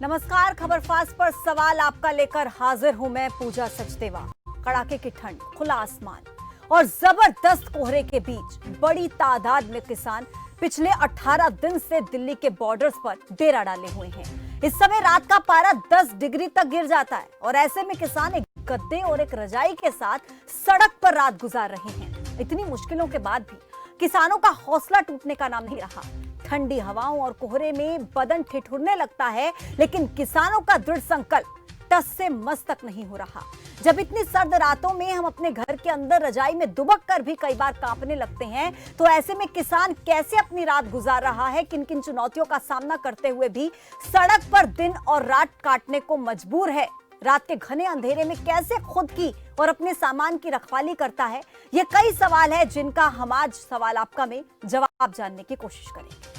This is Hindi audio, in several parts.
नमस्कार, खबर फास्ट पर सवाल आपका लेकर हाजिर हूं मैं पूजा सचदेवा। कड़ाके की ठंड, खुला आसमान और जबरदस्त कोहरे के बीच बड़ी तादाद में किसान पिछले 18 दिन से दिल्ली के बॉर्डर्स पर डेरा डाले हुए हैं। इस समय रात का पारा 10 डिग्री तक गिर जाता है और ऐसे में किसान एक गद्दे और एक रजाई के साथ सड़क पर रात गुजार रहे हैं। इतनी मुश्किलों के बाद भी किसानों का हौसला टूटने का नाम नहीं रहा। ठंडी हवाओं और कोहरे में बदन ठिठुरने लगता है, लेकिन किसानों का दृढ़ संकल्प टस से मस तक नहीं हो रहा। जब इतनी सर्द रातों में हम अपने घर के अंदर रजाई में दुबक कर भी कई बार कांपने लगते हैं, तो ऐसे में किसान कैसे अपनी रात गुजार रहा है, किन किन चुनौतियों का सामना करते हुए भी सड़क पर दिन और रात काटने को मजबूर है, रात के घने अंधेरे में कैसे खुद की और अपने सामान की रखवाली करता है, ये कई सवाल है जिनका हम आज सवाल आपका में जवाब जानने की कोशिश करेंगे।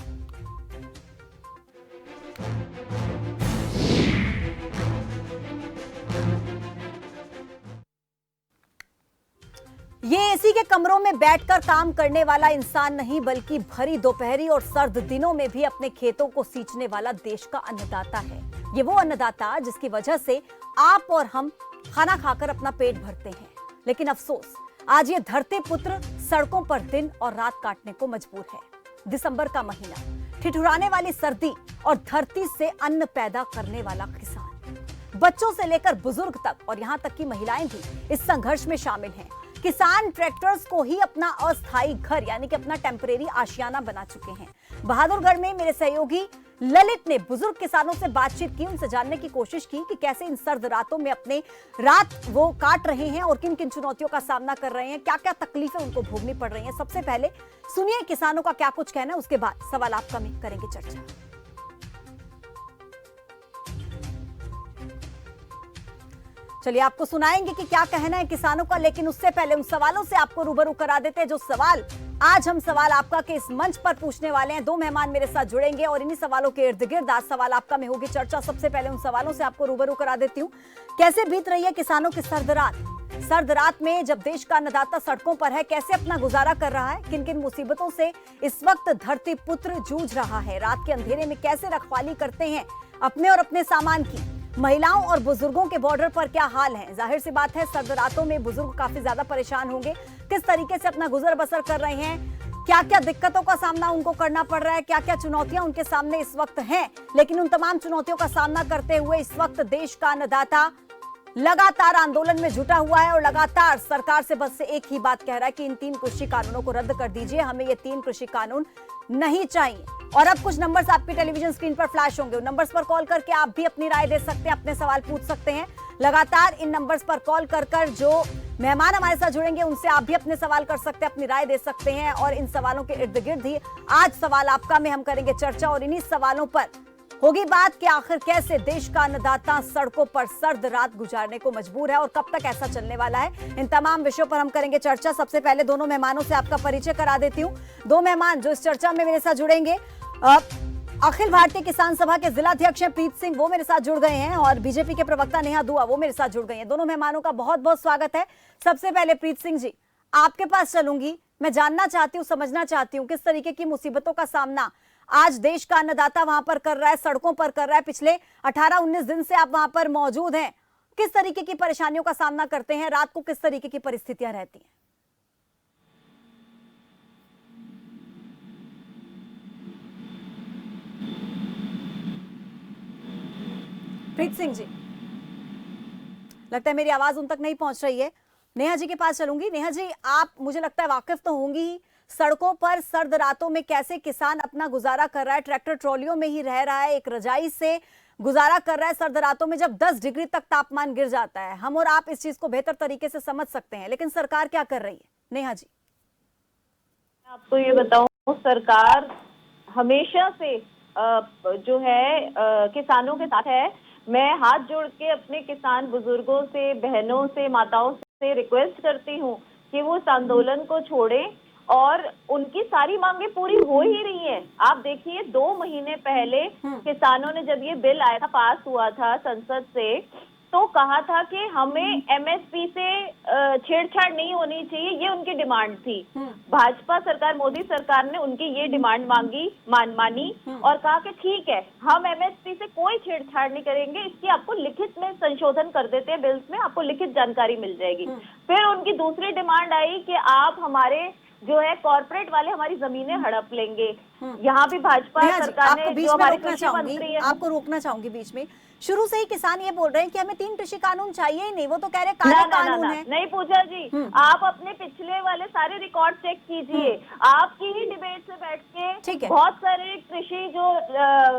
ये एसी के कमरों में बैठकर काम करने वाला इंसान नहीं, बल्कि भरी दोपहरी और सर्द दिनों में भी अपने खेतों को सींचने वाला देश का अन्नदाता है। ये वो अन्नदाता जिसकी वजह से आप और हम खाना खाकर अपना पेट भरते हैं, लेकिन अफसोस आज ये धरती पुत्र सड़कों पर दिन और रात काटने को मजबूर है। दिसंबर का महीना, ठिठुराने वाली सर्दी और धरती से अन्न पैदा करने वाला किसान, बच्चों से लेकर बुजुर्ग तक और यहाँ तक कि महिलाएं भी इस संघर्ष में शामिल हैं। किसान ट्रैक्टर्स को ही अपना अस्थायी घर यानी कि अपना टेम्परेरी आशियाना बना चुके हैं। बहादुरगढ़ में मेरे सहयोगी ललित ने बुजुर्ग किसानों से बातचीत की, उनसे जानने की कोशिश की कि कैसे इन सर्द रातों में अपने रात वो काट रहे हैं और किन किन चुनौतियों का सामना कर रहे हैं, क्या क्या तकलीफें उनको भोगनी पड़ रही हैं। सबसे पहले सुनिए किसानों का क्या कुछ कहना है, उसके बाद सवाल आपका में करेंगे चर्चा। चलिए आपको सुनाएंगे कि क्या कहना है किसानों का, लेकिन उससे पहले उन सवालों से आपको रूबरू करा देते हैं जो सवाल आज हम सवाल आपका के इस मंच पर पूछने वाले हैं। दो मेहमान मेरे साथ जुड़ेंगे और इन्हीं सवालों के इर्द गिर्द आज सवाल आपका में होगी चर्चा। सबसे पहले उन सवालों से आपको रूबरू करा देती हूँ, कैसे बीत रही है किसानों की सर्द रात। सर्द रात में जब देश का अन्नदाता सड़कों पर है, कैसे अपना गुजारा कर रहा है, किन किन मुसीबतों से इस वक्त धरती पुत्र जूझ रहा है, रात के अंधेरे में कैसे रखवाली करते हैं अपने और अपने सामान की। महिलाओं और बुजुर्गों के बॉर्डर पर क्या हाल है। जाहिर सी बात है सर्द रातों में बुजुर्ग काफी ज्यादा परेशान होंगे, किस तरीके से अपना गुजर बसर कर रहे हैं, क्या क्या दिक्कतों का सामना उनको करना पड़ रहा है, क्या क्या चुनौतियां उनके सामने इस वक्त हैं। लेकिन उन तमाम चुनौतियों का सामना करते हुए इस वक्त देश का अन्नदाता लगातार आंदोलन में जुटा हुआ है और लगातार सरकार से बस एक ही बात कह रहा है कि इन 3 कृषि कानूनों को रद्द कर दीजिए, हमें ये 3 कृषि कानून नहीं चाहिए। और अब कुछ नंबर्स आपकी टेलीविजन स्क्रीन पर फ्लैश होंगे, उन नंबर्स पर कॉल करके आप भी अपनी राय दे सकते हैं, अपने सवाल पूछ सकते हैं। लगातार इन नंबर्स पर कॉल कर जो मेहमान हमारे साथ जुड़ेंगे उनसे आप भी अपने सवाल कर सकते हैं, अपनी राय दे सकते हैं। और इन सवालों के इर्द गिर्द ही आज सवाल आपका में हम करेंगे चर्चा और इन्हीं सवालों पर होगी बात कि आखिर कैसे देश का अन्नदाता सड़कों पर सर्द रात गुजारने को मजबूर है और कब तक ऐसा चलने वाला है। इन तमाम विषयों पर हम करेंगे चर्चा। सबसे पहले दोनों मेहमानों से आपका परिचय करा देती हूँ। दो मेहमान जो इस चर्चा में मेरे साथ जुड़ेंगे, अखिल भारतीय किसान सभा के जिलाध्यक्ष हैं प्रीत सिंह, वो मेरे साथ जुड़ गए हैं, और बीजेपी के प्रवक्ता नेहा दुआ वो मेरे साथ जुड़ गए हैं। दोनों मेहमानों का बहुत बहुत स्वागत है। सबसे पहले प्रीत सिंह जी, आपके पास चलूंगी। मैं जानना चाहती हूँ, समझना चाहती हूँ किस तरीके की मुसीबतों का सामना आज देश का अन्नदाता वहां पर कर रहा है, सड़कों पर कर रहा है। पिछले 18-19 दिन से आप वहां पर मौजूद हैं, किस तरीके की परेशानियों का सामना करते हैं, रात को किस तरीके की परिस्थितियां रहती हैं? प्रीत सिंह जी, लगता है मेरी आवाज उन तक नहीं पहुंच रही है। नेहा जी के पास चलूंगी। नेहा जी, आप मुझे लगता है वाकिफ तो होंगी ही, सड़कों पर सर्द रातों में कैसे किसान अपना गुजारा कर रहा है, ट्रैक्टर ट्रॉलियों में ही रह रहा है, एक रजाई से गुजारा कर रहा है सर्द रातों में जब 10 डिग्री तक तापमान गिर जाता है। हम और आप इस चीज को बेहतर तरीके से समझ सकते हैं, लेकिन सरकार क्या कर रही है? नेहा जी, आपको ये बताऊं, सरकार हमेशा से जो है किसानों के साथ है। मैं हाथ जोड़ के अपने किसान बुजुर्गों से, बहनों से, माताओं से रिक्वेस्ट करती हूँ कि वो इस आंदोलन को छोड़ें और उनकी सारी मांगे पूरी हो ही रही हैं। आप देखिए, 2 महीने पहले किसानों ने जब ये बिल आया था, पास हुआ था संसद से, तो कहा था कि हमें एमएसपी से छेड़छाड़ नहीं होनी चाहिए, ये उनकी डिमांड थी। भाजपा सरकार, मोदी सरकार ने उनकी ये डिमांड मानी और कहा कि ठीक है, हम एमएसपी से कोई छेड़छाड़ नहीं करेंगे, इसकी आपको लिखित में संशोधन कर देते हैं बिल्स में, आपको लिखित जानकारी मिल जाएगी। फिर उनकी दूसरी डिमांड आई कि आप हमारे जो है कॉर्पोरेट वाले हमारी जमीनें हड़प लेंगे। यहाँ भी भाजपा सरकार ने, जो हमारे कृषि मंत्री है, आपको रोकना चाहूंगी बीच में। शुरू से ही किसान ये बोल रहे हैं कि हमें 3 कृषि कानून चाहिए ही नहीं, वो तो कह रहे काले कानून है। नहीं पूजा जी, आप अपने पिछले वाले सारे रिकॉर्ड चेक कीजिए, आपकी ही डिबेट से बैठ के बहुत सारे कृषि जो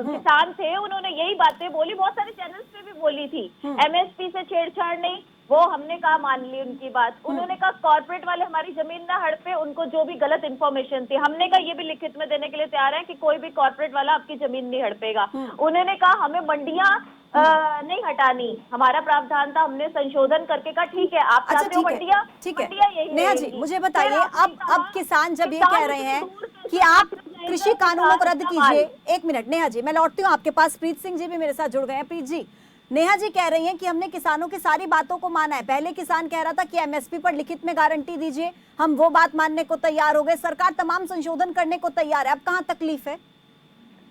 किसान थे उन्होंने यही बातें बोली, बहुत सारे चैनल्स पे भी बोली थी। एमएसपी से छेड़छाड़ नहीं, वो हमने कहा मान ली उनकी बात। उन्होंने कहा कॉर्पोरेट वाले हमारी जमीन ना हड़पे, उनको जो भी गलत इन्फॉर्मेशन थी, हमने कहा ये भी लिखित में देने के लिए तैयार है कि कोई भी कॉर्पोरेट वाला आपकी जमीन नहीं हड़पेगा। उन्होंने कहा हमें मंडियां नहीं हटानी, हमारा प्रावधान था, हमने संशोधन करके कहा ठीक है, आप चाहते हो मंडियां, ठीक है। नेहा जी मुझे बताइए, अब किसान जब ये कह रहे हैं कि आप कृषि कानूनों को रद्द कीजिए। 1 मिनट नेहा जी, मैं लौटती हूँ आपके पास। प्रीत सिंह जी भी मेरे साथ जुड़ गए हैं। प्रीत जी, नेहा जी कह रही हैं कि हमने किसानों की सारी बातों को माना है। पहले किसान कह रहा था कि एमएसपी पर लिखित में गारंटी दीजिए, हम वो बात मानने को तैयार हो गए। सरकार तमाम संशोधन करने को तैयार है, अब कहाँ तकलीफ है?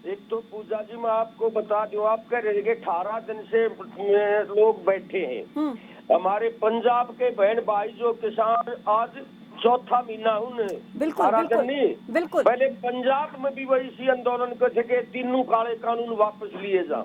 एक तो पूजा जी मैं आपको बता दूं, आप कह रहे हैं 18 दिन से लोग बैठे हैं। हमारे पंजाब के बहन भाई जो किसान आज चौथा महीना बिल्कुल पहले पंजाब में भी वही इसी आंदोलन को थे कि तीनों काले कानून वापस लिए जा,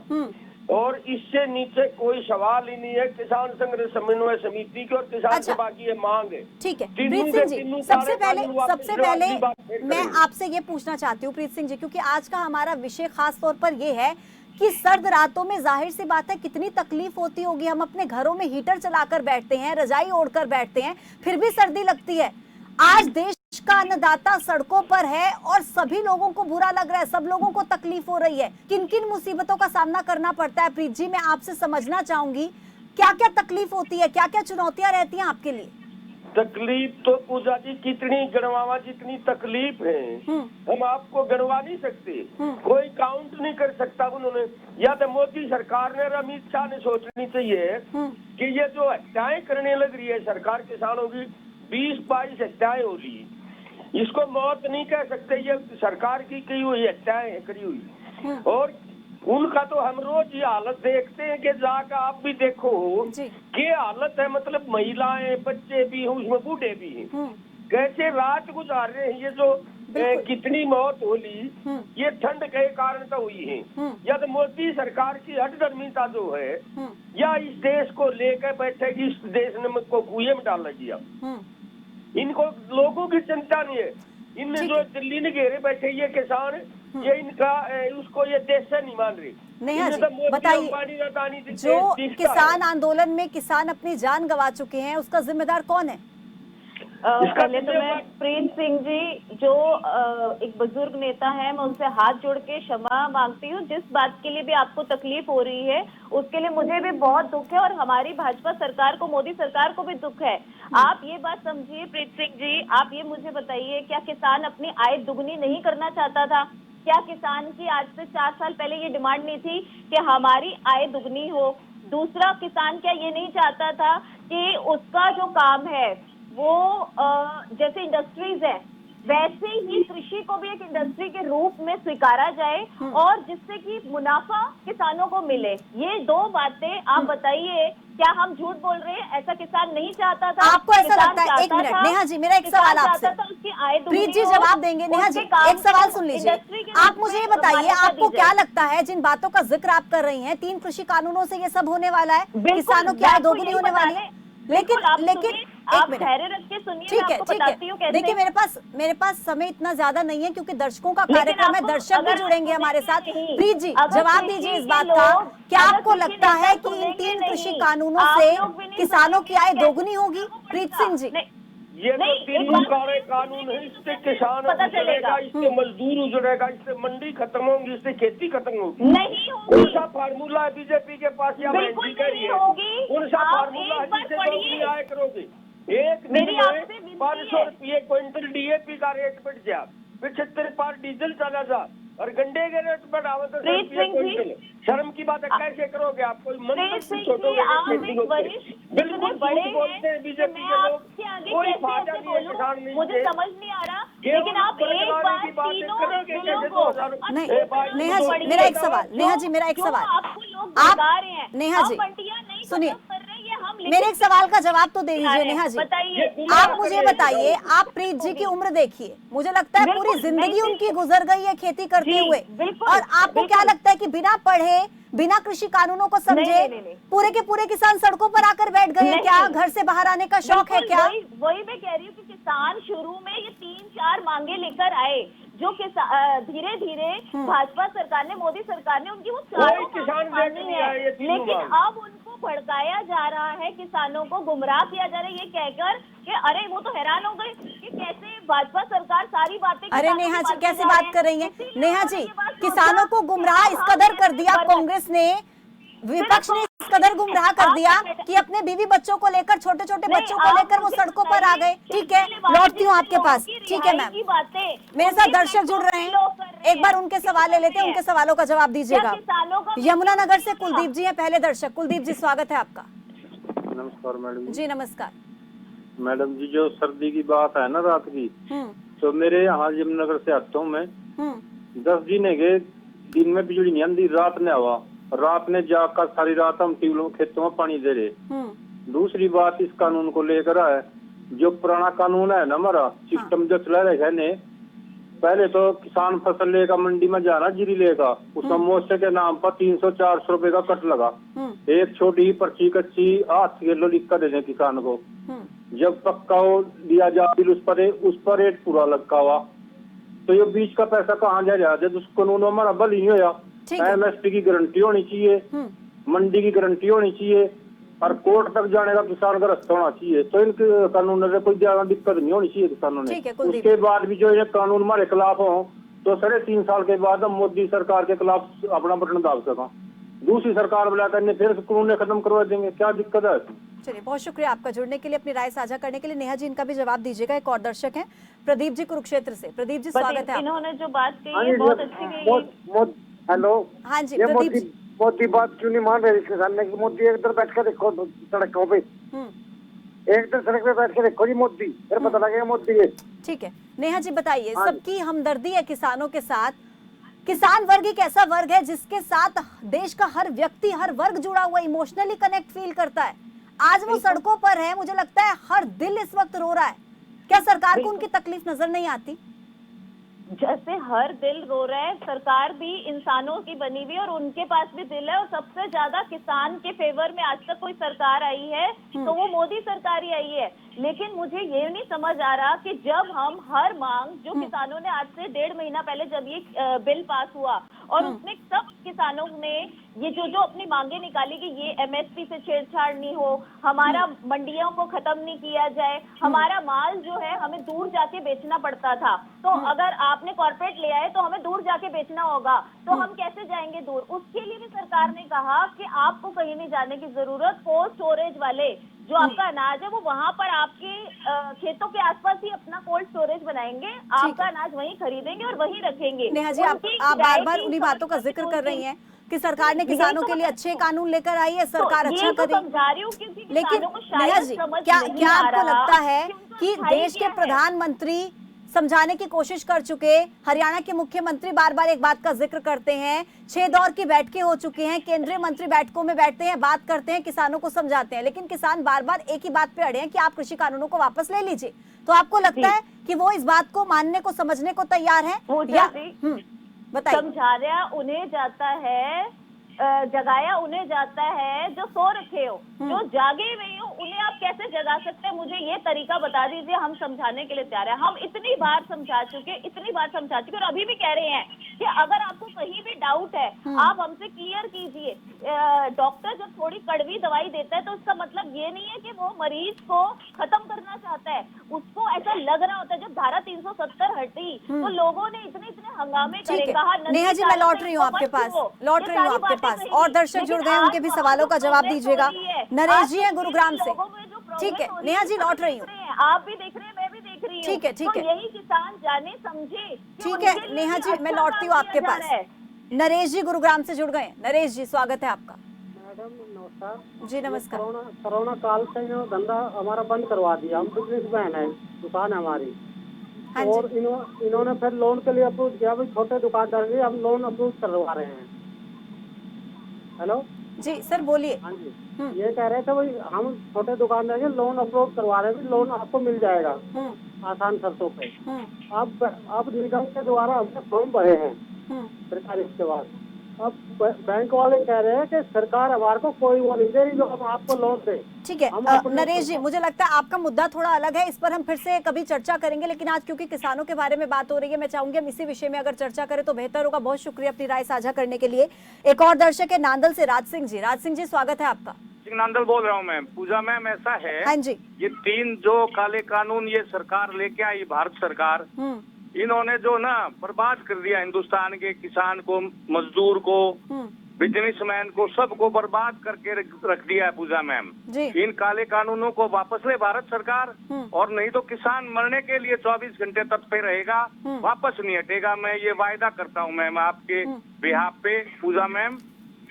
और इससे नीचे कोई सवाल ही नहीं है। किसान संघर्ष समन्वय समिति की और किसान सभा की ये मांग है। ठीक है प्रीत सिंह जी, सबसे पहले मैं आपसे ये पूछना चाहती हूँ प्रीत सिंह जी, क्योंकि आज का हमारा विषय खास तौर पर ये है कि सर्द रातों में जाहिर सी बात है कितनी तकलीफ होती होगी। हम अपने घरों में हीटर चलाकर बैठते हैं, रजाई ओढ़कर बैठते हैं, फिर भी सर्दी लगती है। आज देश का अन्नदाता सड़कों पर है और सभी लोगों को बुरा लग रहा है, सब लोगों को तकलीफ हो रही है। किन किन मुसीबतों का सामना करना पड़ता है? प्रीत जी मैं आपसे समझना चाहूंगी, क्या क्या तकलीफ होती है, क्या क्या चुनौतियां रहती हैं आपके लिए? तकलीफ तो पूजा जी कितनी गणवावा जितनी तकलीफ है हम आपको गणवा नहीं सकते, कोई काउंट नहीं कर सकता। उन्होंने या तो मोदी सरकार ने और अमित शाह ने सोचनी चाहिए कि ये जो हत्याएं करने लग रही है सरकार किसानों की, 20-22 हत्याएं हो रही, इसको मौत नहीं कह सकते, ये सरकार की की हुई हत्याएं करी हुई। और उनका तो हम रोज ये हालत देखते हैं कि जाकर आप भी देखो कि हालत है, मतलब महिलाएं बच्चे भी हैं उसमें, बूढ़े भी हैं, कैसे रात गुजार रहे हैं। ये जो कितनी मौत होली ये ठंड के कारण तो हुई है, या तो मोदी सरकार की हठधर्मिता जो है, या इस देश को लेकर बैठे कि इस देश ने मुझको कुएं में डाल दिया। इनको लोगों की चिंता नहीं है। इनने जो दिल्ली ने घेरे बैठे ये किसान, ये इनका उसको ये देश से नहीं मान रहे। नेहा जी बताइए, जो किसान आंदोलन में किसान अपनी जान गंवा चुके हैं उसका जिम्मेदार कौन है? पहले तो मैं प्रीत सिंह जी जो एक बुजुर्ग नेता है, मैं उनसे हाथ जोड़ के क्षमा मांगती हूँ। जिस बात के लिए भी आपको तकलीफ हो रही है उसके लिए मुझे भी बहुत दुख है और हमारी भाजपा सरकार को, मोदी सरकार को भी दुख है। आप ये बात समझिए प्रीत सिंह जी, आप ये मुझे बताइए, क्या किसान अपनी आय दुगनी नहीं करना चाहता था? क्या किसान की आज से 4 साल पहले ये डिमांड नहीं थी कि हमारी आय दुगनी हो? दूसरा, किसान क्या ये नहीं चाहता था कि उसका जो काम है वो जैसे इंडस्ट्रीज है वैसे ही कृषि को भी एक इंडस्ट्री के रूप में स्वीकारा जाए और जिससे कि मुनाफा किसानों को मिले? ये 2 बातें आप बताइए, क्या हम झूठ बोल रहे हैं? ऐसा किसान नहीं चाहता था? आपको ऐसा लगता है? 1 मिनट नेहा जी, मेरा एक सवाल आपसे, प्रीत जी जवाब देंगे। नेहा जी एक सवाल सुन लीजिए, आप मुझे ये बताइए, आपको क्या लगता है जिन बातों का जिक्र आप कर रही हैं, 3 कृषि कानूनों से ये सब होने वाला है, किसानों की आय दोगुनी होने वाली है? लेकिन आप धैर्य रख के सुनिए, ठीक है। देखिए मेरे पास समय इतना ज्यादा नहीं है क्योंकि दर्शकों का कार्यक्रम है, दर्शक भी जुड़ेंगे हमारे साथ। प्रीत जी जवाब दीजिए इस बात का, क्या आपको लगता है कि इन 3 कृषि कानूनों से किसानों की आय दोगुनी होगी? प्रीत सिंह जी ये तो 3 काले कानून है, इससे किसान उजड़ेगा, इससे मजदूर उजड़ेगा, इससे मंडी खत्म होगी, इससे खेती खत्म होगी। नहीं होगी। कौन सा फार्मूला है बीजेपी के पास या महंगी कह रही है? कौन सा फार्मूला है जिससे दोगुनी आय करोगे? एक दिन में 500 रुपये क्विंटल डीएपी का रेट बढ़ गया, 75 पर डीजल चला जा, और गंडे के रेट बढ़ाओ तो प्रीत सिंह जी, शर्म की बात है, कैसे करोगे आप? कोई प्रीत मंत्री सिंह छोटों जी, आप एक वरिष्ठ बिल्कुल बड़े झूठ बोलते हैं हैं, बीजेपी मैं के लोग। आपके आगे कोई कैसे फायदा ऐसे नहीं है बोलूं, किसान नहीं मुझे है। समझ नहीं आ रहा। गेहूं लेकिन आप पर एक लगाने बार की बात तीनों करोगे कैसे? जिलों 2000 को नहीं, नेहा तो जी मेरा एक सवाल, नेहा जी मेरा एक जो सवाल, आपको लोग आप बता रहे हैं, नेहा जी हम मंडियां नहीं सुनिए, खत्म कर रहे हैं, ये हम मेरे एक सवाल का जवाब तो दे दीजिए नेहा जी। बताइए। आप मुझे बताइए, आप प्रीत जी की उम्र देखिए, मुझे लगता है पूरी बिल्कुल, जिंदगी नहीं, उनकी गुजर गई है खेती करते जी, हुए, बिल्कुल, और आपको क्या बिल्कुल। लगता है कि बिना पढ़े, बिना कृषि कानूनों को समझे नहीं। पूरे के पूरे किसान सड़कों पर आकर बैठ गए हैं? नहीं। क्या घर से बाहर आने का शौक है बिल्कुल, क्या? वही मैं कह रही हूँ कि किसान शुरू में ये 3-4 मांगे लेकर आए, जो धीरे धीरे भाजपा सरकार ने, मोदी सरकार ने उनकी वो चारों किसान मांगे मानी नहीं आए, ये है, तीनों लेकिन मांग। अब उनको भड़काया जा रहा है, किसानों को गुमराह किया जा रहा है ये कहकर कि अरे वो तो हैरान हो गए कि कैसे भाजपा सरकार सारी बातें। अरे नेहा जी कैसे बात कर रही हैं? नेहा जी, किसानों को गुमराह इस कदर कर दिया कांग्रेस ने, विपक्ष ने इस कदर गुमराह कर दिया कि अपने बीवी बच्चों को लेकर, छोटे छोटे बच्चों को लेकर वो सड़कों पर आ गए। ठीक है, लौटती हूँ आपके पास। ठीक है मैम, मेरे साथ दर्शक जुड़ रहे हैं, एक बार उनके सवाल ले लेते हैं, उनके सवालों का जवाब दीजिएगा। यमुनानगर से कुलदीप जी हैं पहले दर्शक। कुलदीप जी स्वागत है आपका। नमस्कार मैडम जी नमस्कार। मैडम जी, जो सर्दी की बात है ना रात की, तो मेरे यहाँ यमुनानगर से आता हूँ मैं। 10 दिन है गए, दिन में बिजली नहीं आती, रात ने हवा, रात ने जाकर सारी रात हम ट्यूबवेलों खेतों में पानी दे रहे। दूसरी बात इस कानून को लेकर है, जो पुराना कानून है ना हमारा सिस्टम जो चला रहे है, पहले तो किसान फसल लेगा मंडी में जाना जीरी लेगा, उसमें मोर्चे के नाम पर 300-400 रुपए का कट लगा। एक छोटी पर्ची कच्ची 8 किलो लिख कर दे दें किसान को, जब पक्का हो दिया जा बिल उस पर रेट पूरा लगा हुआ, तो ये बीच का पैसा कहाँ जा रहा है? जब उस कानून हमारा बल ही होया, MSP की गारंटी होनी चाहिए, मंडी की गारंटी होनी चाहिए, और कोर्ट तक जाने का किसान का रास्ता होना चाहिए, तो इनके कानून से कोई ज्यादा दिक्कत नहीं होनी चाहिए किसानों ने। उसके बाद भी जो ये कानून हमारे खिलाफ हो, तो 3.5 साल के बाद हम मोदी सरकार के खिलाफ अपना बटन दाब सका, दूसरी सरकार बुलाकर फिर कानून खत्म करवा देंगे, क्या दिक्कत है? चलिए, बहुत शुक्रिया आपका जुड़ने के लिए, अपनी राय साझा करने के लिए। नेहा जी इनका भी जवाब दीजिएगा। एक और दर्शक हैं प्रदीप जी कुरुक्षेत्र से। प्रदीप जी स्वागत है। इन्होंने जो बात कही है बहुत अच्छी कही। हेलो, हाँ जी ये प्रदीप जी। मोदी बात क्यों नहीं मान रहे किसान ने? मोदी एक इधर बैठ कर देखो सड़कों पे, एक इधर सड़क पे बैठ कर देखो जी मोदी, फिर पता लगेगा मोदी है। ठीक है, नेहा जी बताइए, सबकी हमदर्दी है किसानों के साथ। किसान वर्ग एक ऐसा वर्ग है जिसके साथ देश का हर व्यक्ति, हर वर्ग जुड़ा हुआ, इमोशनली कनेक्ट फील करता है। आज वो सड़कों पर है, मुझे लगता है हर दिल इस वक्त रो रहा है। क्या सरकार को उनकी तकलीफ नजर नहीं आती? जैसे हर दिल रो रहा है, सरकार भी इंसानों की बनी हुई और उनके पास भी दिल है, और सबसे ज्यादा किसान के फेवर में आज तक कोई सरकार आई है तो वो मोदी सरकार ही आई है। लेकिन मुझे ये नहीं समझ आ रहा कि जब हम हर मांग जो किसानों ने आज से 1.5 महीना पहले जब ये बिल पास हुआ और उसमें सब किसानों ने ये जो अपनी मांगे निकाली कि ये MSP से छेड़छाड़ नहीं हो, हमारा मंडियों को खत्म नहीं किया जाए, हमारा माल जो है हमें दूर जाके बेचना पड़ता था, तो अगर आपने कॉर्पोरेट ले आए तो हमें दूर जाके बेचना होगा, तो हम कैसे जाएंगे दूर? उसके लिए भी सरकार ने कहा कि आपको कहीं नहीं जाने की जरूरत, कोल्ड स्टोरेज वाले जो आपका अनाज है वो वहां पर आपके खेतों के आसपास ही अपना कोल्ड स्टोरेज बनाएंगे, आपका अनाज वहीं खरीदेंगे और वहीं रखेंगे। नेहा जी, आप बार बार उन्हीं बातों का जिक्र कर रही हैं कि सरकार ने किसानों के लिए अच्छे कानून लेकर आई है, सरकार अच्छा करे। लेकिन नेहा जी, क्या आपको लगता है कि देश के प्रधानमंत्री समझाने की कोशिश कर चुके, हरियाणा के मुख्यमंत्री बार बार एक बात का जिक्र करते हैं, 6 दौर की बैठकें हो चुकी हैं, केंद्रीय मंत्री बैठकों में बैठते हैं, बात करते हैं, किसानों को समझाते हैं, लेकिन किसान बार बार एक ही बात पे अड़े हैं कि आप कृषि कानूनों को वापस ले लीजिए। तो आपको लगता है कि वो इस बात को मानने को, समझने को तैयार है? बताइए। समझाया उन्हें जाता है, जगाया उन्हें जाता है जो सो रखे हो, जो जागे हुए हो उन्हें आप कैसे जगा सकते हैं? मुझे ये तरीका बता दीजिए, हम समझाने के लिए तैयार है। हम इतनी बार समझा चुके और अभी भी कह रहे हैं कि अगर आपको कहीं भी डाउट है आप हमसे क्लियर कीजिए। डॉक्टर जब थोड़ी कड़वी दवाई देता है तो उसका मतलब ये नहीं है कि वो मरीज को खत्म करना चाहता है, उसको ऐसा लग रहा होता है। जब धारा 370 हटी तो लोगों ने इतने हंगामे करे, कहा नेहा जी मैं लौट रही हूँ आपके पास, और दर्शक जुड़ गए, उनके भी सवालों का जवाब दीजिएगा। नरेश जी हैं गुरुग्राम से। ठीक है नेहा जी, लौट रही हूँ। हैं, आप भी देख रहे हैं, मैं भी देख रही हूँ। ठीक है, ठीक तो है। यही किसान जाने समझे कि ठीक उनके है लिए नेहा भी जी, मैं अच्छा लौटती हूँ काम आपके किया जा पास। रहा है। नरेश जी गुरुग्राम से जुड़ गए हैं। नरेश जी स्वागत है आपका। मैडम नमस्कार जी नमस्कार। कोरोना काल से जो धंधा हमारा बंद करवा दिया, हम बिजनेसमैन है, दुकान है हमारी। हाँ और जी। इन्होंने फिर लोन के लिए अप्रूव किया, भाई छोटे दुकानदार के लिए हम लोन अप्रूव करवा रहे हैं। हेलो जी सर बोलिए। हाँ जी, ये कह रहे थे भाई हम छोटे दुकानदार के लोन अप्रूव करवा रहे हैं, लोन आपको मिल जाएगा आसान शर्तों पे। अब निगम के द्वारा हमने फॉर्म भरे हैं सरकारी के बाद। अब बैंक वाले कह रहे हैं कि सरकार हमारे को कोई वो नहीं दे रही जो हम आपको लोन दे। ठीक है नरेश जी, मुझे लगता है आपका मुद्दा थोड़ा अलग है, इस पर हम फिर से कभी चर्चा करेंगे, लेकिन आज क्योंकि किसानों के बारे में बात हो रही है, मैं चाहूंगी हम इसी विषय में अगर चर्चा करें तो बेहतर होगा। बहुत शुक्रिया अपनी राय साझा करने के लिए। एक और दर्शक है नांदल से, राज सिंह जी। राज सिंह जी स्वागत है आपका। नांदल बोल रहा हूँ मैम। पूजा मैम ऐसा है, हाँ जी। ये 3 जो काले कानून ये सरकार लेके आई, भारत सरकार, इन्होंने जो ना बर्बाद कर दिया हिंदुस्तान के किसान को, मजदूर को, बिजनेसमैन को, सबको बर्बाद करके रख दिया है पूजा मैम। इन काले कानूनों को वापस ले भारत सरकार, और नहीं तो किसान मरने के लिए 24 घंटे तत्पर रहेगा, वापस नहीं हटेगा। मैं ये वायदा करता हूँ मैम आपके बिहाफ पे पूजा मैम।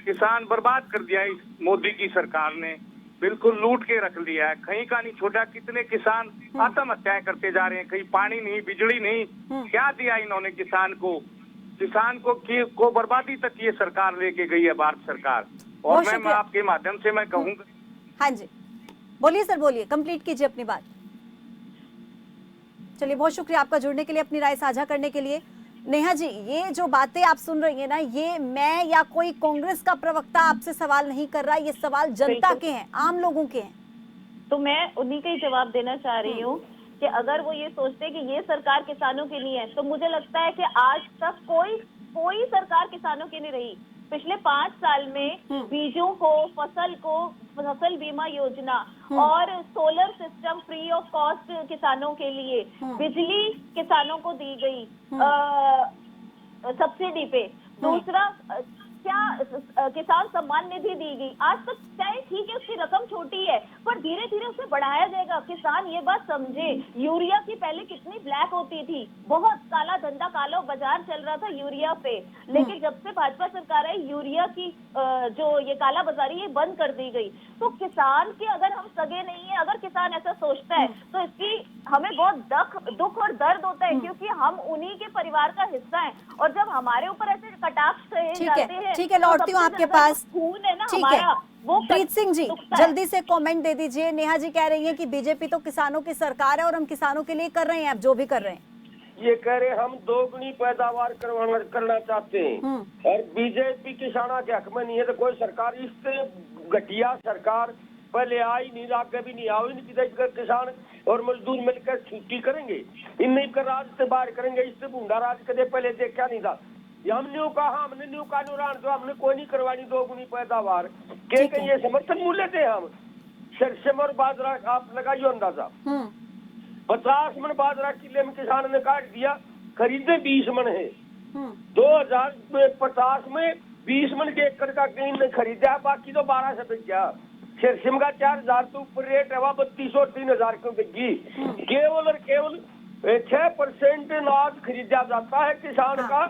किसान बर्बाद कर दिया इस मोदी की सरकार ने, बिल्कुल लूट के रख लिया है, कहीं का नहीं छोटा। कितने किसान आत्महत्याएं करते जा रहे हैं, कहीं पानी नहीं, बिजली नहीं, क्या दिया इन्होंने किसान को? किसान को बर्बादी तक ये सरकार लेके गई है, भारत सरकार। और मैम आपके माध्यम से मैं कहूँगा। हाँ जी बोलिए सर, बोलिए, कंप्लीट कीजिए अपनी बात। चलिए बहुत शुक्रिया आपका जुड़ने के लिए, अपनी राय साझा करने के लिए। नेहा जी, ये जो बातें आप सुन रही हैं ना, ये मैं या कोई कांग्रेस का प्रवक्ता आपसे सवाल नहीं कर रहा, ये सवाल जनता के हैं, आम लोगों के हैं। तो मैं उन्हीं का ही जवाब देना चाह रही हूँ कि अगर वो ये सोचते कि ये सरकार किसानों के लिए है, तो मुझे लगता है कि आज तक कोई सरकार किसानों की नहीं रही। पिछले 5 साल में बीजों को, फसल बीमा योजना और solar system free of cost किसानों के लिए, बिजली किसानों को दी गई सब्सिडी पे, दूसरा क्या किसान सम्मान निधि दी गई। आज तक चाहे ठीक है उसकी रकम छोटी है, पर धीरे धीरे उसे बढ़ाया जाएगा। किसान ये बात समझे, यूरिया की पहले कितनी ब्लैक होती थी, बहुत काला धंधा, काला बाजार चल रहा था यूरिया पे, लेकिन जब से भाजपा सरकार आई, यूरिया की जो ये काला बाजारी ये बंद कर दी गई। तो किसान के अगर हम सगे नहीं है, अगर किसान ऐसा सोचता है तो इसकी हमें बहुत दुख और दर्द होता है, क्योंकि हम उन्हीं के परिवार का हिस्सा है। और जब हमारे ऊपर ऐसे कटाक्ष कहे जाते हैं, ठीक है, लौटती हूँ आपके पास। खून है ना ठीक हमारा, है, वो प्रीत सिंह जी जल्दी से कमेंट दे दीजिए। नेहा जी कह रही हैं कि बीजेपी तो किसानों की सरकार है और हम किसानों के लिए कर रहे हैं, अब जो भी कर रहे हैं। ये कह रहे हम दोगुनी पैदावार करना चाहते हैं, और बीजेपी किसानों के हक में नहीं है। तो कोई सरकार इससे घटिया सरकार पहले आई नहीं, आगे भी नहीं आई नहीं। किसान और मजदूर मिलकर छुट्टी करेंगे, इन नहीं कर राज से बाहर करेंगे, इससे बूंदा राज कदे पहले देखा नहीं था। हमने कहा, हमने न्यू कानून जो हमने कोई नहीं करवानी दोगुनी पैदावार के ये समर्थन मूल्य थे। हम सरसों और बाजरा आप लगाइए अंदाजा, 50 मन बाजरा किले में किसान ने काट दिया, खरीदे 20 मन है। 2050 में 20 मन के एकड़ का गेहूं ने खरीदा, बाकी तो 12 से बिक गया। सरसों का 4000 तो ऊपर रेट है, 3200 और 3000 क्यों बिकी। केवल और केवल 6% अनाज खरीदा जाता है किसान का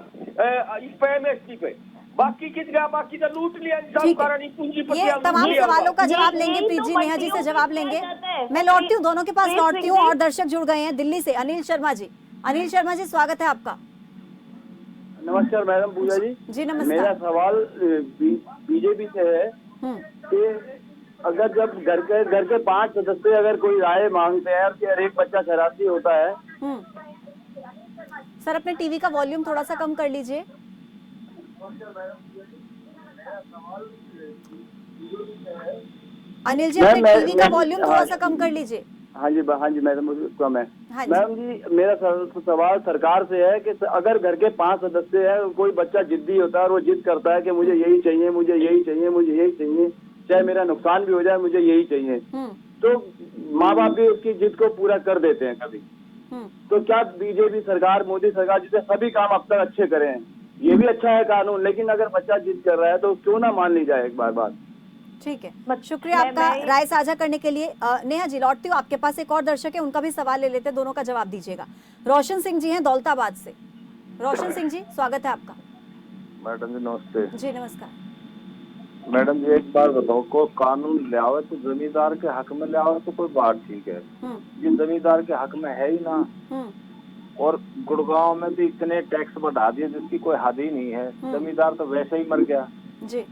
एमएसपी पे, बाकी कितना, बाकी तो लूट लिया। ये तमाम सवालों का जवाब लेंगे प्रीत जी, नेहा जी से जवाब लेंगे। मैं लौटती हूँ, दोनों के पास लौटती हूँ। और दर्शक जुड़ गए हैं दिल्ली से, अनिल शर्मा जी। अनिल शर्मा जी स्वागत है आपका। नमस्कार मैडम पूजा जी। जी नमस्कार। मेरा सवाल बीजेपी से है कि अगर जब घर के 5 सदस्य अगर कोई राय मांगते हैं और एक बच्चा शरारती होता है। सर अपने टीवी का वॉल्यूम थोड़ा सा कम कर लीजिए। अनिल जी अपने टीवी का वॉल्यूम थोड़ा सा कम कर लीजिए। हाँ जी मैडम कम है। मैडम जी मेरा सवाल सरकार से है कि अगर घर के 5 सदस्य है, कोई बच्चा जिद्दी होता है और वो जिद करता है कि मुझे यही चाहिए, मुझे यही चाहिए, मुझे यही चाहिए, चाहे मेरा नुकसान भी हो जाए, मुझे यही चाहिए, तो माँ बाप भी उसकी जिद को पूरा कर देते हैं कभी। तो क्या बीजेपी सरकार, मोदी सरकार जिसे सभी काम अब तक अच्छे करे हैं, ये भी अच्छा है कानून, लेकिन अगर बच्चा जिद कर रहा है तो क्यों ना मान ली जाए एक बार बात। ठीक है, शुक्रिया आपका राय साझा करने के लिए। नेहा जी, लौटती हूँ आपके पास। एक और दर्शक है, उनका भी सवाल ले लेते हैं, दोनों का जवाब दीजिएगा। रोशन सिंह जी हैं दौलताबाद से। रोशन सिंह जी, स्वागत है आपका। मैडम जी नमस्ते। जी नमस्कार। मैडम जी एक बार बताओ, को कानून ले आओ तो जमींदार के हक में ले आओ तो कोई बात ठीक है, ये जमींदार के हक में है ही ना। और गुड़गांव में भी इतने टैक्स बढ़ा दिए जिसकी कोई हद ही नहीं है, जमींदार तो वैसे ही मर गया जी।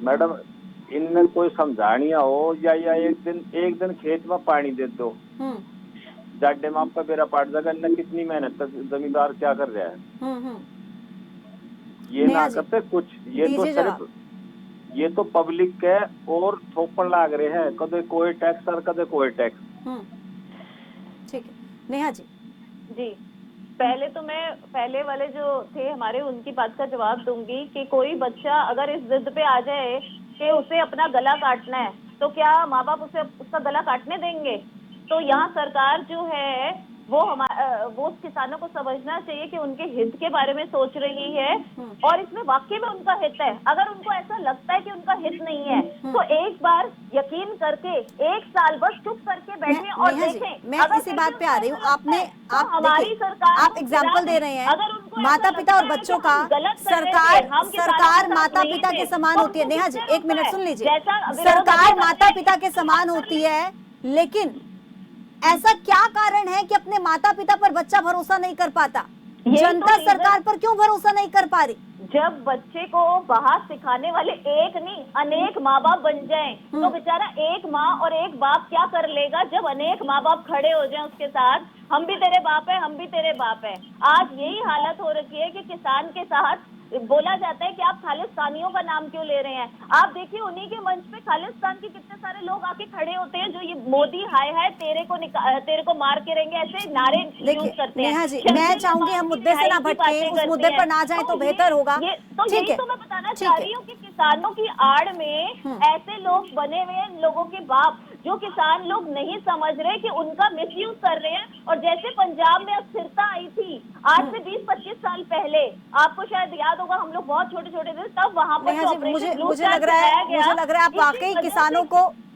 मैडम इनमें कोई समझानिया हो या एक दिन खेत में पानी दे दो, जाडे में आपका बेरा पाट जाएगा। इनने कितनी मेहनत तक जमींदार क्या कर रहा है, ये ना करते कुछ। ये तो पब्लिक के और थोपड़ लाग रहे हैं, कदे कोई टैक्स और कदे कोई टैक्स। ठीक है नेहा जी। जी, पहले तो मैं पहले वाले जो थे हमारे उनकी बात का जवाब दूंगी कि कोई बच्चा अगर इस जिद पे आ जाए कि उसे अपना गला काटना है तो क्या माँ बाप उसे उसका गला काटने देंगे? तो यहाँ सरकार जो है वो किसानों को समझना चाहिए कि उनके हित के बारे में सोच रही है और इसमें वाकई में उनका हित है। अगर उनको ऐसा लगता है कि उनका हित नहीं है तो एक बार यकीन करके 1 साल बस चुप करके बैठे और देखें। मैं इसी बात पे आ रही हूँ। आप हमारी सरकार आप एग्जाम्पल दे रहे हैं, माता पिता और बच्चों का। सरकार माता पिता के समान होती है। नेहा जी एक मिनट सुन लीजिए। सरकार माता पिता के समान होती है, लेकिन ऐसा क्या कारण है कि अपने माता पिता पर बच्चा भरोसा नहीं कर पाता? जनता सरकार पर क्यों भरोसा नहीं कर पा रही? जब बच्चे को बाहर सिखाने वाले एक नहीं अनेक माँ बाप बन जाएं, तो बेचारा एक माँ और एक बाप क्या कर लेगा जब अनेक माँ बाप खड़े हो जाएं उसके साथ। हम भी तेरे बाप है, हम भी तेरे बाप है। आज यही हालत हो रखी है कि किसान के साथ बोला जाता है कि आप खालिस्तानियों का नाम क्यों ले रहे हैं। आप देखिए उन्हीं के मंच पे खालिस्तान के कितने सारे लोग आके खड़े होते हैं जो ये मोदी हाय हाय तेरे को मार के रहेंगे ऐसे नारे यूज करते हैं। नेहा जी मैं चाहूंगी हम मुद्दे से ना भटके, उस मुद्दे पर ना जाए तो बेहतर होगा। ठीक है, तो मैं बताना चाह रही हूँ कि किसानों की आड़ में ऐसे लोग बने हुए हैं, लोगों के बाप जो किसान लोग नहीं समझ रहे कि उनका मिसयूज कर रहे हैं। और जैसे पंजाब में अस्थिरता आई थी आज से 20-25 साल पहले, आपको शायद याद होगा, हम लोग बहुत छोटे छोटे थे तब वहाँ पर मुझे लग रहा है आप वाकई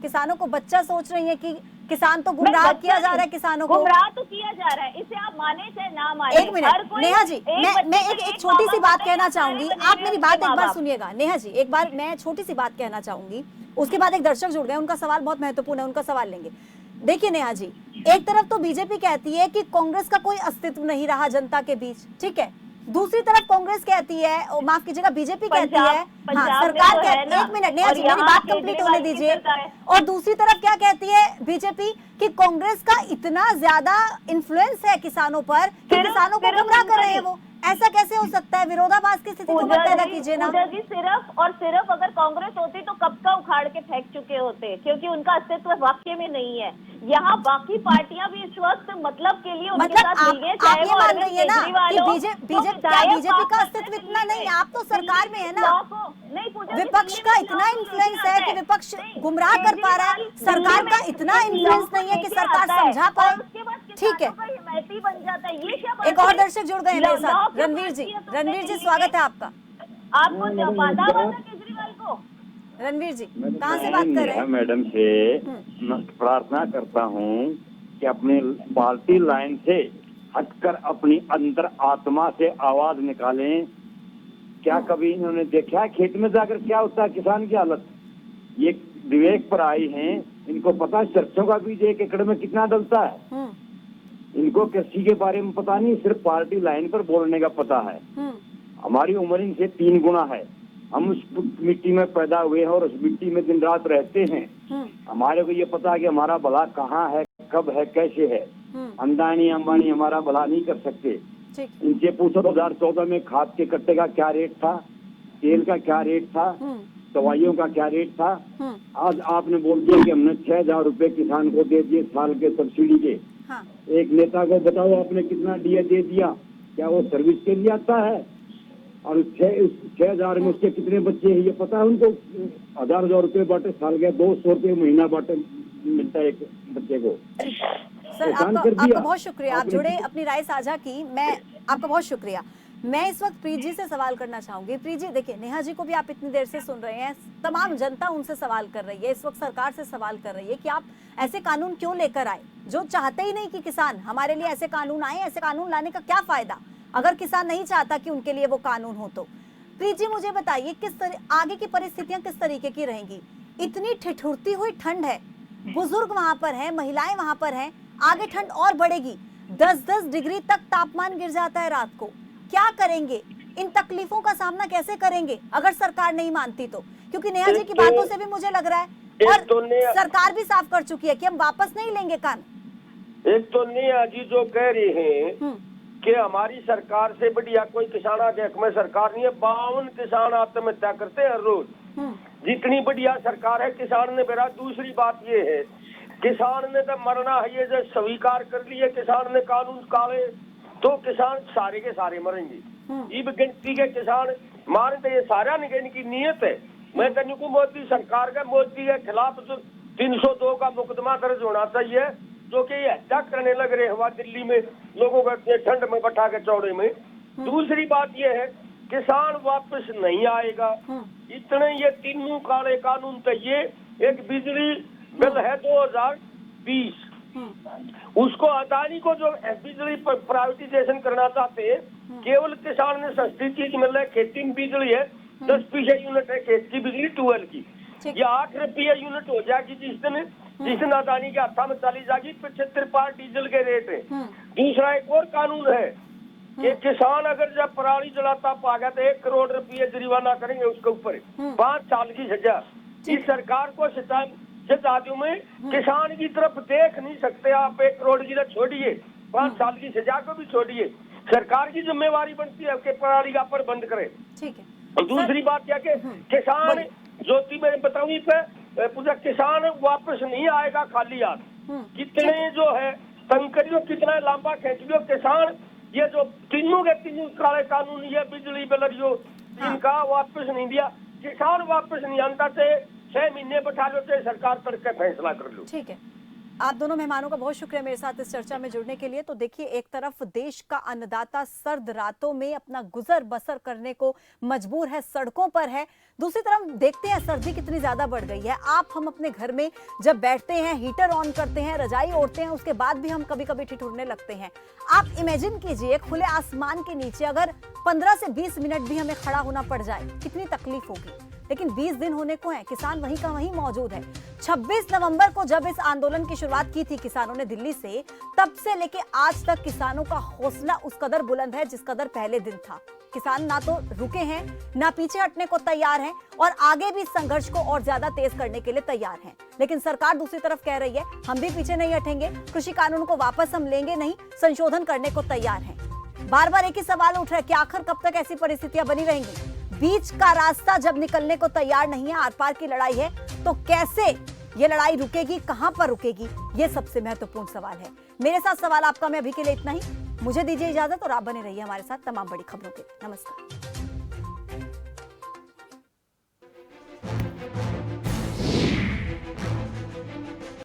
किसानों को बच्चा सोच रही है कि किसान तो गुमराह किया जा रहा है। किसानों को गुमराह तो किया जा रहा है, इसे आप माने चाहे ना माने। एक मिनट नेहा जी, मैं एक छोटी सी बात कहना चाहूंगी। आप मेरी बात एक बार सुनिएगा। नेहा जी एक बार मैं छोटी सी बात कहना चाहूंगी, उसके बाद एक दर्शक जुड़ गए, उनका सवाल बहुत महत्वपूर्ण है, उनका सवाल लेंगे। देखिए नेहा जी, एक तरफ तो बीजेपी कहती है कि कांग्रेस का कोई अस्तित्व नहीं रहा जनता के बीच, ठीक है। दूसरी तरफ कांग्रेस कहती है, माफ कीजिएगा बीजेपी कहती है, हाँ सरकार कहती है, एक मिनट नेहा जी मेरी बात कंप्लीट होने दीजिए। और दूसरी तरफ क्या कहती है बीजेपी कि कांग्रेस का इतना ज्यादा इन्फ्लुएंस है किसानों पर कि किसानों को गुमराह कर रहे हैं वो। ऐसा कैसे हो सकता है? विरोधाभास की स्थिति तो पैदा कीजिए ना। सिर्फ और सिर्फ अगर कांग्रेस होती तो कब का उखाड़ के फेंक चुके होते, क्योंकि उनका अस्तित्व वाकई में नहीं है। यहाँ बाकी पार्टियां भी इस वक्त मतलब के लिए उनके साथ मिल गए, चाहे वो मान रही है ना कि बीजेपी का अस्तित्व इतना नहीं है। आप तो सरकार में है ना, विपक्ष का इतना इन्फ्लुएंस है कि विपक्ष गुमराह कर पा रहा है, सरकार का इतना इन्फ्लुएंस नहीं है कि सरकार समझा पाए। ठीक है, बन जाता है। ये क्या एक और दर्शक जुड़ गए मेरे साथ, रणवीर जी स्वागत है आपका। आपको वादा केजरीवाल को। रणवीर जी कहाँ से बात कर रहे हैं? मैडम से प्रार्थना करता हूँ कि अपनी पार्टी लाइन से हटकर अपनी अंदर आत्मा से आवाज निकालें। क्या कभी इन्होंने देखा खेत में जाकर क्या होता है किसान की हालत? ये विवेक पर आई हैं, इनको पता है सरसों का बीज 1 एकड़ में कितना डलता है। इनको कृषि के बारे में पता नहीं, सिर्फ पार्टी लाइन पर बोलने का पता है। हमारी उम्र इनसे 3 गुना है। हम उस मिट्टी में पैदा हुए हैं और उस मिट्टी में दिन रात रहते हैं। हमारे को ये पता है कि हमारा भला कहाँ है, कब है, कैसे है। अंबानी हमारा भला नहीं कर सकते। इनसे पूछो 2014 में खाद के कट्टे का क्या रेट था, तेल का क्या रेट था, दवाइयों का क्या रेट था। आज आपने बोल दिया कि हमने 6,000 रुपए किसान को दे दिए साल के सब्सिडी के। एक नेता को बताओ आपने कितना डीए दे दिया, क्या वो सर्विस के लिए आता है? और 6,000 में उसके कितने बच्चे हैं ये पता है उनको? 1,000 रुपए बांटे साल के, 200 रुपए महीना बांटे मिलता है एक बच्चे को। सर आपका बहुत शुक्रिया, आप जुड़े, अपनी राय साझा की, मैं आपका बहुत शुक्रिया। मैं इस वक्त प्रीत जी से सवाल करना चाहूंगी। प्रीत जी देखिए, नेहा जी को भी आप इतनी देर से सुन रहे हैं, तमाम जनता उनसे सवाल कर रही है, इस वक्त सरकार से सवाल कर रही है कि आप ऐसे कानून क्यों लेकर आए जो चाहते ही नहीं कि किसान, हमारे लिए ऐसे कानून आए, ऐसे कानून लाने का क्या फायदा अगर किसान नहीं चाहता कि उनके लिए वो कानून हो। तो प्रीत जी मुझे बताइए आगे की परिस्थितियां किस तरीके की रहेंगी? इतनी ठिठुरती हुई ठंड है, बुजुर्ग वहां पर हैं, महिलाएं वहां पर हैं, आगे ठंड और बढ़ेगी, 10-10 डिग्री तक तापमान गिर जाता है रात को। क्या करेंगे? इन तकलीफों का सामना कैसे करेंगे अगर सरकार नहीं मानती तो? क्योंकि नेहा जी की बातों से भी मुझे लग रहा है और सरकार भी साफ कर चुकी है कि हम वापस नहीं लेंगे कानून। एक तो नेहा जी जो कह रहे हैं कि हमारी सरकार से बढ़िया कोई किसान आदेश में सरकार नहीं है, 52 किसान आत्महत्या करते हैं हर रोज। जितनी बढ़िया सरकार है किसान ने मेरा। दूसरी बात ये है, किसान ने तो मरना है, ये जो स्वीकार कर लिए किसान ने कानून काले, तो किसान सारे के सारे मरेंगे। इब गिनती के किसान मारे तो ये सारा नहीं, इनकी नीयत है। मैं कहूँ मोदी सरकार का, मोदी के खिलाफ जो 302 का मुकदमा दर्ज होना चाहिए, जो कि ये हत्या करने लग रहे हुआ दिल्ली में लोगों को ठंड में बैठा के चौड़े में। दूसरी बात ये है, किसान वापस नहीं आएगा। इतने ये तीनों काले कानून तो ये एक बिजली बिल है 2020, उसको अदानी को जो बिजली प्राइवेटाइजेशन करना चाहते हैं, केवल किसान ने सस्ती चीज मिल रहा है। खेती में बिजली है 10 यूनिट है खेत की बिजली, 12 की, ये 8 रुपये यूनिट हो जाएगी जिस दिन अदानी के हाथा में चली जाएगी। 75 डीजल के रेट है। दूसरा एक और कानून है कि किसान अगर जब पराली जलाता पा गया तो 1 करोड़ रुपये जुर्माना करेंगे उसके ऊपर, 5 साल की सजा। इस सरकार को सिताजों में किसान की तरफ देख नहीं सकते आप। 1 करोड़ की तो छोड़िए, 5 साल की सजा को भी छोड़िए। सरकार की जिम्मेवारी बनती है कि पराली का प्रबंध करे। ठीक है। और दूसरी बात क्या कि किसान ज्योति में बताऊंगी पूरा किसान वापस नहीं आएगा खाली हाथ। कितने जो है तंकरियों कितना लंबा खेचियो किसान, ये जो तीनों के तीनों काले कानून, ये बिजली बिल जो इनका वापस नहीं दिया, किसान वापस नहीं आता थे। 6 महीने बैठा लो तो सरकार करके फैसला कर लो। ठीक है, आप दोनों मेहमानों का बहुत शुक्रिया मेरे साथ इस चर्चा में जुड़ने के लिए। तो देखिए, एक तरफ देश का अन्नदाता सर्द रातों में अपना गुजर बसर करने को मजबूर है, सड़कों पर है। दूसरी तरफ देखते हैं सर्दी कितनी ज्यादा बढ़ गई है। हम अपने घर में जब बैठते हैं, हीटर ऑन करते हैं, रजाई ओढ़ते हैं, उसके बाद भी हम कभी कभी ठिठुरने लगते हैं। आप इमेजिन कीजिए, खुले आसमान के नीचे अगर 15 से 20 मिनट भी हमें खड़ा होना पड़ जाए, कितनी तकलीफ होगी। लेकिन 20 दिन होने को है, किसान वहीं का वहीं मौजूद है। 26 नवंबर को जब इस आंदोलन की शुरुआत की थी किसानों ने दिल्ली से, तब से लेके आज तक किसानों का हौसला उस कदर बुलंद है जिस कदर पहले दिन था। किसान ना तो रुके हैं, ना पीछे हटने को तैयार हैं और आगे भी संघर्ष को और ज्यादा तेज करने के लिए तैयार हैं। लेकिन सरकार दूसरी तरफ कह रही है, हम भी पीछे नहीं हटेंगे, कृषि कानून को वापस हम लेंगे नहीं, संशोधन करने को तैयार हैं। बार बार एक ही सवाल उठ रहा है कि आखिर कब तक ऐसी परिस्थितियां बनी रहेंगी? बीच का रास्ता जब निकलने को तैयार नहीं है, आर पार की लड़ाई है, तो कैसे ये लड़ाई रुकेगी, कहां पर रुकेगी, ये सबसे महत्वपूर्ण सवाल है। मेरे साथ सवाल आपका, मैं अभी के लिए इतना ही। मुझे दीजिए इजाजत और आप बने रहिए हमारे साथ तमाम बड़ी खबरों के। नमस्कार।